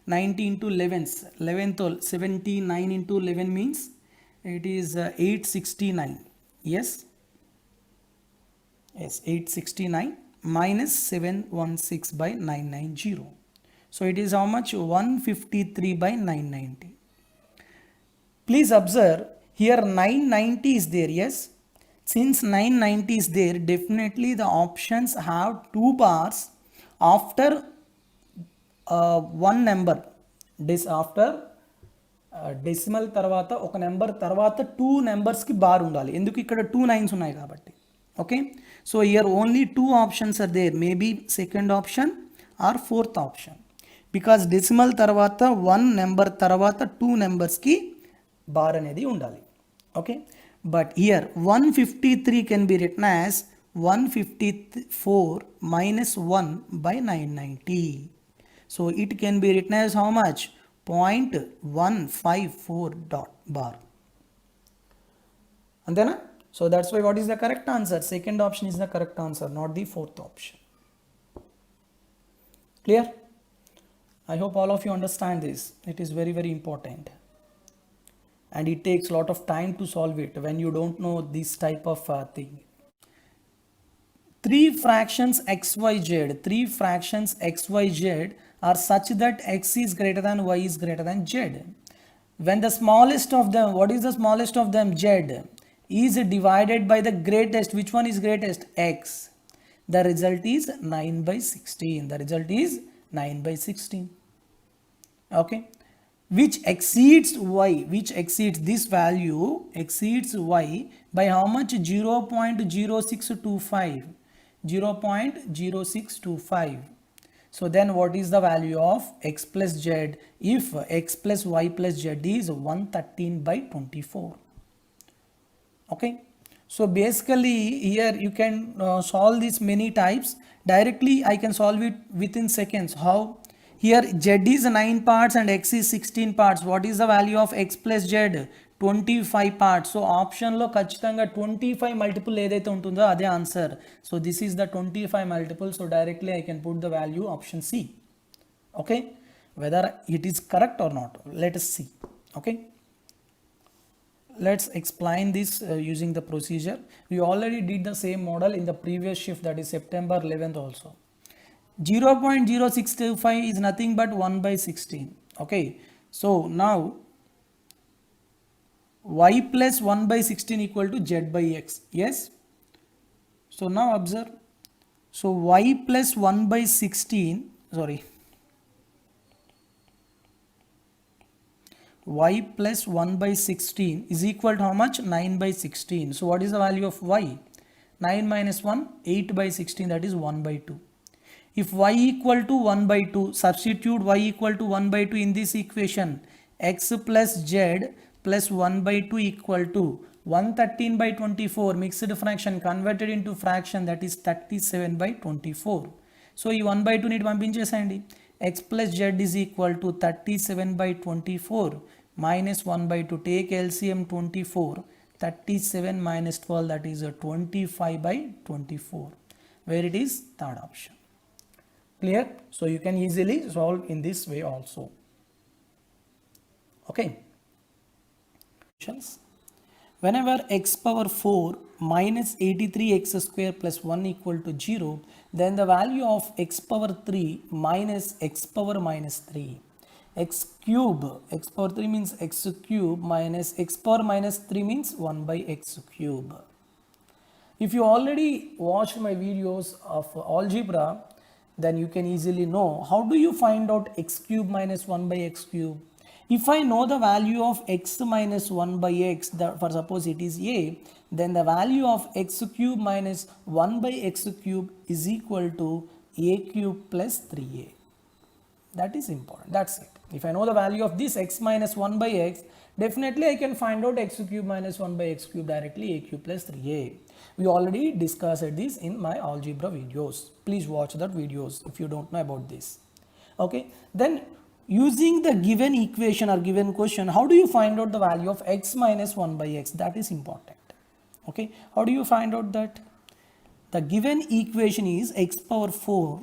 90 into 11th, 79 into 11 means it is 869. Yes, 869 minus 716 by 990. So it is how much? 153 by 990. Please observe here 990 is there. Yes, since 990 is there, definitely the options have 2 bars after one number. This after decimal తర్వాత ఒక number తర్వాత 2 నెంబర్స్కి bar ఉండాలి, ఎందుకు ఇక్కడ 2 9s ఉన్నాయి కాబట్టి. Okay, so here only 2 options are there, maybe second option or fourth option, because decimal తర్వాత 1 నెంబర్ తర్వాత 2 నెంబర్స్కి బార్ అనేది ఉండాలి. Okay, but here 153 can be written as 154 minus 1 by 990. So it can be written as how much? 0.154 dot bar. And then, so that's why what is the correct answer? Second option is the correct answer, not the fourth option. Clear? I hope all of you understand this. It is very very important. And it takes a lot of time to solve it when you don't know this type of thing. 3 fractions xyz, 3 fractions xyz are such that x is greater than y is greater than z. When the smallest of them, what is the smallest of them? Z, is divided by the greatest. Which one is greatest? X. The result is 9 by 16. The result is 9 by 16. Okay, which exceeds y, which exceeds this value, exceeds y by how much? 0.0625, 0.0625. So then what is the value of x plus z if x plus y plus z is 113 by 24? Okay, so basically here you can solve this many types. Directly I can solve it within seconds. How? Here z is 9 parts and x is 16 parts. What is the value of x plus z? 25 parts. So option lo ఖచ్చితంగా 25 multiple ఏదైతే ఉంటుందో అదే answer. So this is the 25 multiple. So directly I can put the value option C. Okay, whether it is correct or not, let us see. Okay, let's explain this using the procedure. We already did the same model in the previous shift, that is September 11th also. 0.0625 is nothing but 1 by 16. Okay, so now y plus 1 by 16 equal to z by x. Yes, so now observe. So y plus 1 by 16, sorry, y plus 1 by 16 is equal to how much? 9 by 16. So what is the value of y? 9 minus 1, 8 by 16, that is 1 by 2. If y equal to 1 by 2, substitute y equal to 1 by 2 in this equation. X plus z plus 1 by 2 equal to 113 by 24, mixed fraction converted into fraction, that is 37 by 24. So ఈ 1 by 2 ని పంపించేసేయండి. X plus z is equal to 37 by 24 minus 1 by 2. Take LCM 24. 37 minus 12, that is 25 by 24, where it is third option. Clear? So you can easily solve in this way also. Okay. Whenever x power 4 minus 83x square plus 1 equal to 0, then the value of x power 3 minus x power minus 3. X cube, x power 3 means x cube minus x power minus 3 means 1 by x cube. If you already watched my videos of algebra, then you can easily know how do you find out x cube minus 1 by x cube. If I know the value of x minus 1 by x, for suppose it is a, then the value of x cube minus 1 by x cube is equal to a cube plus 3a. That is important. That's it. If I know the value of this x minus 1 by x, definitely I can find out x cube minus 1 by x cube directly, a cube plus 3a. We already discussed this in my algebra videos. Please watch that videos if you don't know about this. Okay, then using the given equation or given question, how do you find out the value of x minus 1 by x? That is important. Okay, how do you find out that? The given equation is x power 4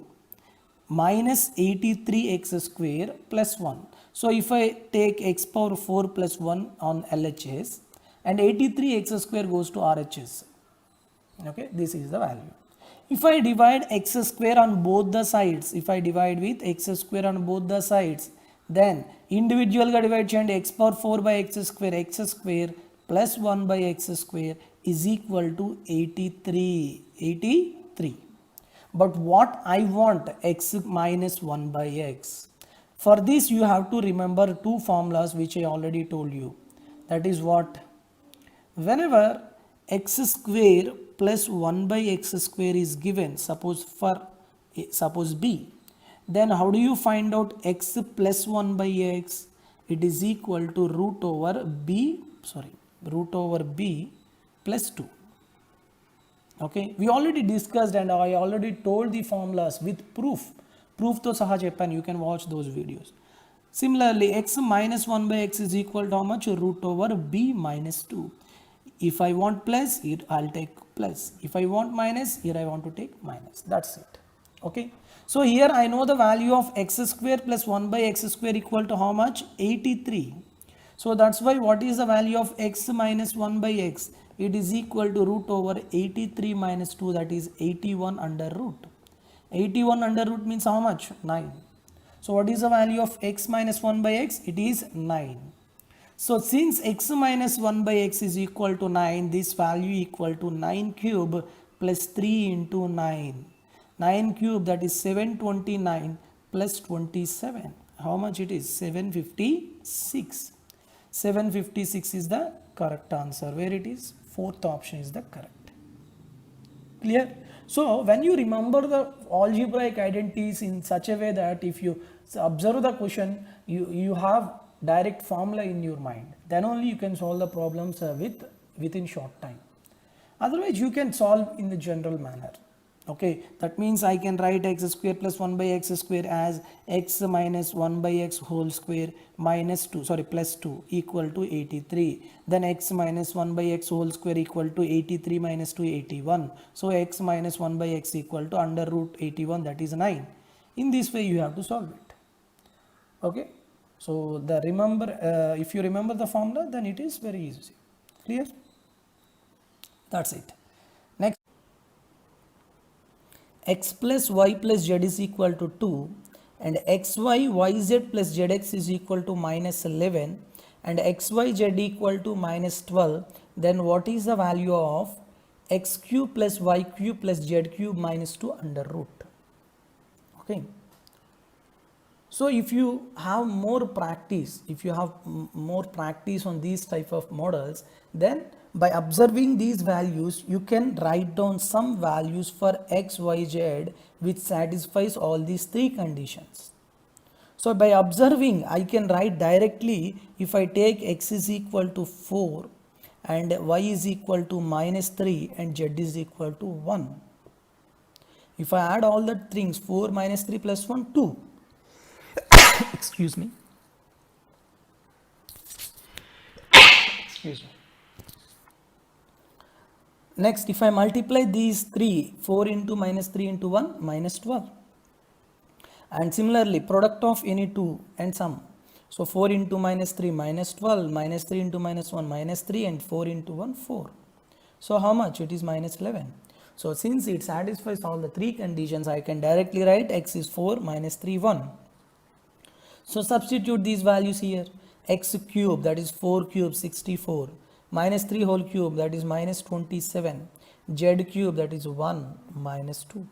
minus 83x square plus 1. So if I take x power 4 plus 1 on LHS and 83x square goes to RHS. Okay, this is the value. If I divide x square on both the sides, if I divide with x square on both the sides, then individual ga divide cheyandi. X power 4 by x square plus 1 by x square is equal to 83. But what I want, x minus 1 by x. For this you have to remember two formulas which I already told you. That is what? Whenever x square plus 1 by x square is given, suppose b, then how do you find out x plus 1 by x? It is equal to root over b plus 2. Okay, we already discussed and I already told the formulas with proof to saha cheppan. You can watch those videos. Similarly, x minus 1 by x is equal to how much? Root over b minus 2. If I want plus, here I'll take plus. If I want minus, here I want to take minus. That's it. Okay. So here I know the value of x square plus 1 by x square equal to how much? 83. So that's why what is the value of x minus 1 by x? It is equal to root over 83 minus 2, that is 81 under root. 81 under root means how much? 9. So what is the value of x minus 1 by x? It is 9. So since x minus 1 by x is equal to 9, this value equal to 9 cube plus 3 into 9. 9 cube, that is 729 plus 27. How much it is? 756. 756 is the correct answer. Where it is? Fourth option is the correct. Clear? So when you remember the algebraic identities in such a way that if you observe the question, you have direct formula in your mind, then only you can solve the problems within short time. Otherwise you can solve in the general manner. Okay, that means I can write x square plus 1 by x square as x minus 1 by x whole square minus 2, sorry, plus 2 equal to 83. Then x minus 1 by x whole square equal to 83 minus 2, 81. So x minus 1 by x equal to under root 81, that is 9. In this way you have to solve it. Okay, so if you remember the formula, then it is very easy. Clear? That's it. Next, x plus y plus z is equal to 2 and xy yz plus zx is equal to minus 11 and xyz equal to minus 12, then what is the value of x cube plus y cube plus z cube minus 2 under root? Okay. So if you have more practice, on these type of models, then by observing these values, you can write down some values for x, y, z which satisfies all these three conditions. So by observing, I can write directly, if I take x is equal to 4 and y is equal to minus 3 and z is equal to 1. If I add all the things, 4 minus 3 plus 1, 2. Excuse me. Next, if I multiply these 3, 4 into minus 3 into 1, minus 12. And similarly, product of any 2 and sum. So 4 into minus 3, minus 12, minus 3 into minus 1, minus 3, and 4 into 1, 4. So how much? It is minus 11. So since it satisfies all the three conditions, I can directly write x is 4, minus 3, 1. So substitute these values here. X cube, that is 4 cube, 64. Minus 3 whole cube, that is minus 27. Z cube, that is 1, minus 2.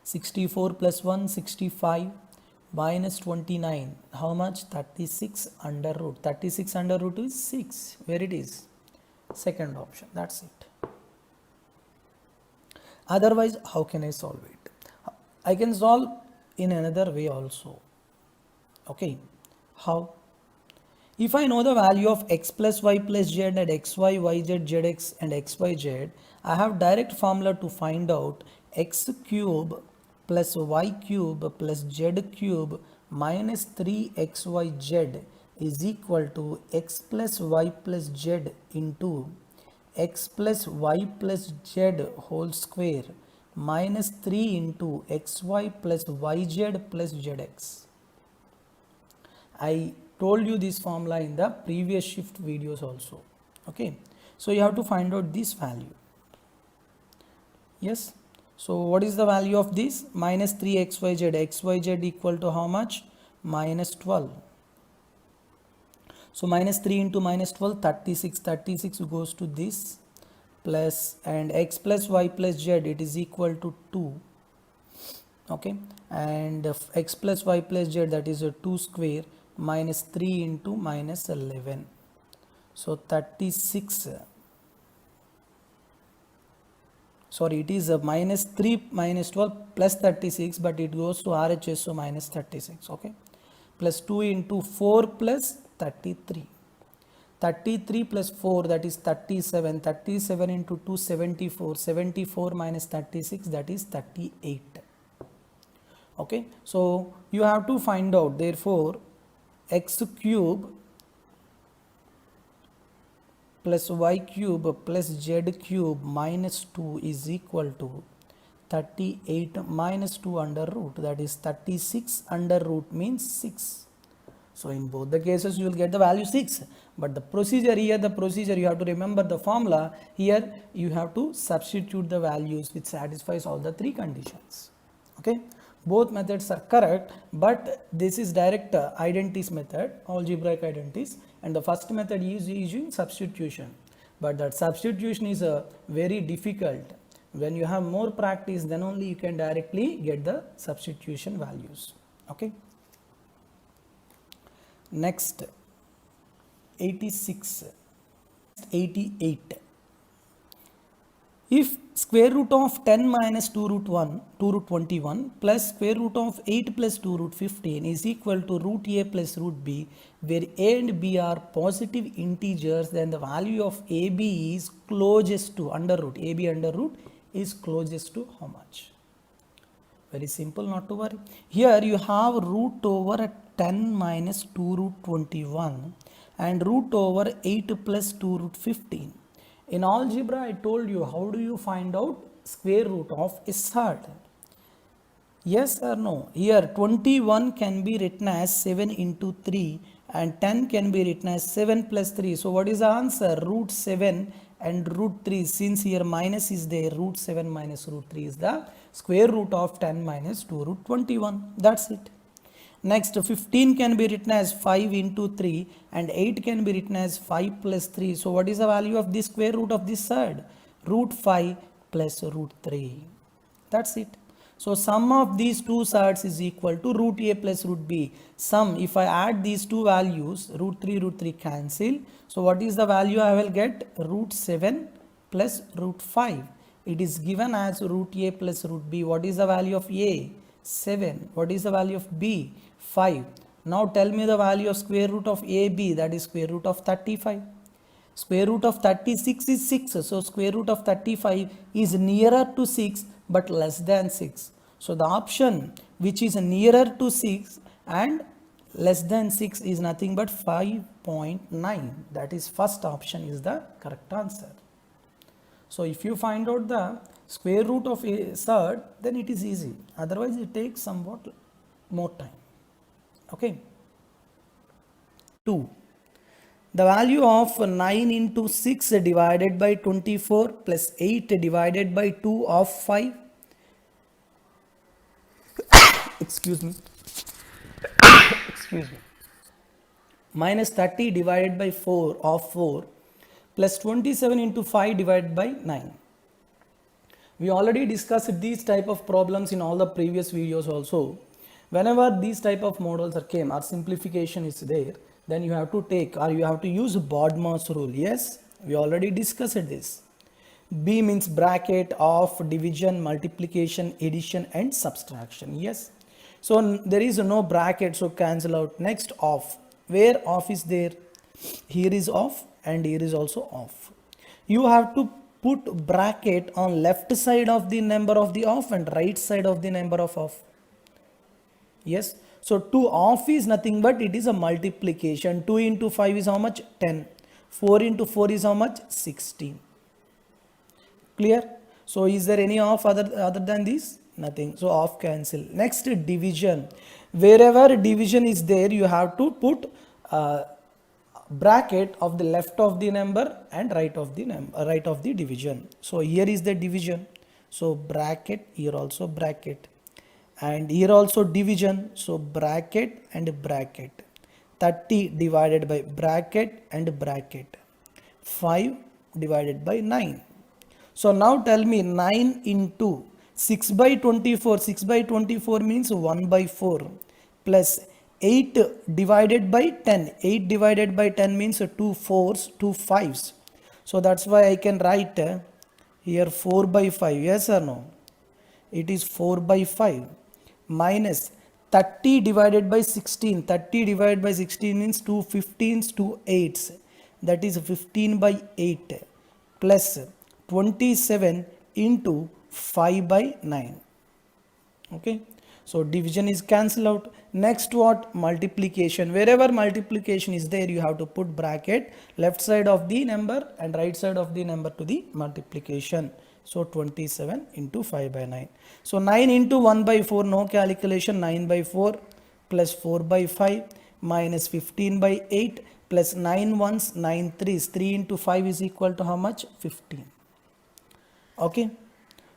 64 plus 1, 65. Minus 29. How much? 36 under root. 36 under root is 6. Where it is? Second option. That's it. Otherwise, how can I solve it? I can solve in another way also. Okay, how? If I know the value of x plus y plus z and xy, yz, zx and xyz, I have direct formula to find out x cube plus y cube plus z cube minus 3xyz is equal to x plus y plus z into x plus y plus z whole square minus 3 into xy plus yz plus zx. I told you this formula in the previous shift videos also. Okay, so you have to find out this value. Yes, so what is the value of this? Minus 3xyz, xyz equal to how much? Minus 12. So minus 3 into minus 12, 36. 36 goes to this plus, and x plus y plus z, it is equal to 2. Okay, and x plus y plus z, that is a 2 square, minus 3 into minus 11. So 36. Sorry, it is a minus 3 minus 12 plus 36, but it goes to RHS, so minus 36. Okay, plus 2 into 4 plus 33. 33 plus 4, that is 37. 37 into 2, 74. 74 minus 36, that is 38. Okay, so you have to find out, therefore, x cube plus y cube plus z cube minus 2 is equal to 38 minus 2 under root, that is 36 under root means 6. So in both the cases you will get the value 6, but the procedure here, you have to remember the formula. Here you have to substitute the values which satisfies all the three conditions. Okay, both methods are correct, but this is direct identities method, algebraic identities, and the first method is using substitution. But that substitution is very difficult. When you have more practice, then only you can directly get the substitution values. Okay. Next, 86, 88. If square root of 10 minus 2 root 1, 2 root 21 plus square root of 8 plus 2 root 15 is equal to root a plus root b, where a and b are positive integers, then the value of ab is closest to under root. ab under root is closest to how much? Very simple, not to worry. Here you have root over 10 minus 2 root 21 and root over 8 plus 2 root 15. In algebra, I told you how do you find out square root of a third. Yes or no? Here 21 can be written as 7 into 3 and 10 can be written as 7 plus 3. So what is the answer? Root 7 and root 3. Since here minus is there, root 7 minus root 3 is the square root of 10 minus 2 root 21. That's it. Next, 15 can be written as 5 into 3 and 8 can be written as 5 plus 3. So what is the value of the square root of this side? Root 5 plus root 3. That's it. So sum of these two sides is equal to root a plus root b. Sum, if I add these two values, root 3 cancel. So what is the value I will get? Root 7 plus root 5. It is given as root a plus root b. What is the value of a? 7. What is the value of b? 5. Now tell me the value of square root of ab, that is square root of 35. Square root of 36 is 6. So square root of 35 is nearer to 6 but less than 6. So the option which is nearer to 6 and less than 6 is nothing but 5.9. That is first option is the correct answer. So if you find out the square root of a third, then it is easy. Otherwise it takes somewhat more time. Okay. 2. The value of 9 into 6 divided by 24 plus 8 divided by 2 of 5. Excuse me. Minus 30 divided by 4 of 4 plus 27 into 5 divided by 9. We already discussed these type of problems in all the previous videos also. Whenever these type of models are came or simplification is there, then you have to take or you have to use BODMAS rule. Yes, we already discussed this. B means bracket of division, multiplication, addition and subtraction. Yes. So there is no bracket, so cancel out. Next, off. Where off is there? Here is off and here is also off. You have to put bracket on left side of the number of the off and right side of the number of off. Yes. So 2 off is nothing but it is a multiplication. 2 into 5 is how much? 10. 4 into 4 is how much? 16. Clear? So is there any off other than this? Nothing. So off cancel. Next, division. Wherever division is there, you have to put bracket of the left of the number and right of the number, right of the division. So here is the division. So bracket, here also bracket. And here also division, so bracket and bracket. 30 divided by bracket and bracket. 5 divided by 9. So now tell me 9 into 6 by 24. 6 by 24 means 1 by 4 plus 8 divided by 10. 8 divided by 10 means 2 4s, 2 5s. So that's why I can write here 4 by 5. Yes or no? It is 4 by 5. Minus 30 divided by 16. 30 divided by 16 means 2 15s, 2 8s. That is 15 by 8 plus 27 into 5 by 9. Okay. So division is cancelled out. Next what? Multiplication. Wherever multiplication is there, you have to put bracket left side of the number and right side of the number to the multiplication. So 27 into 5 by 9. So 9 into 1 by 4, no calculation. 9 by 4 plus 4 by 5 minus 15 by 8 plus 9 ones, 9 threes. 3 into 5 is equal to how much? 15. Okay.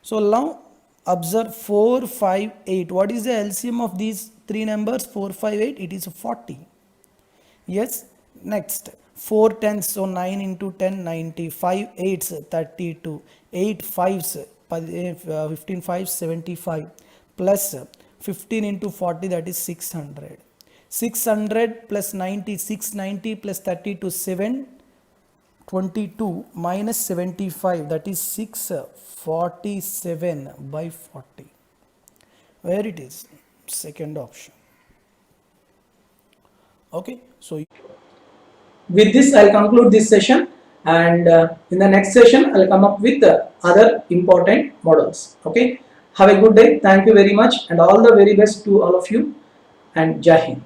So now observe 4, 5, 8. What is the LCM of these three numbers? 4, 5, 8. It is 40. Yes. Next. 4 tens, so 9 into 10, 90. 5 8s, 32. 8 5s, 15 5s, 75. Plus 15 into 40, that is 600. 600 plus 90, 690 plus 32, 722 minus 75, that is 647 by 40. Where it is? Second option. Okay. So with this, I'll conclude this session, and in the next session, I'll come up with other important models. Okay. Have a good day. Thank you very much, and all the very best to all of you. And Jai Hind.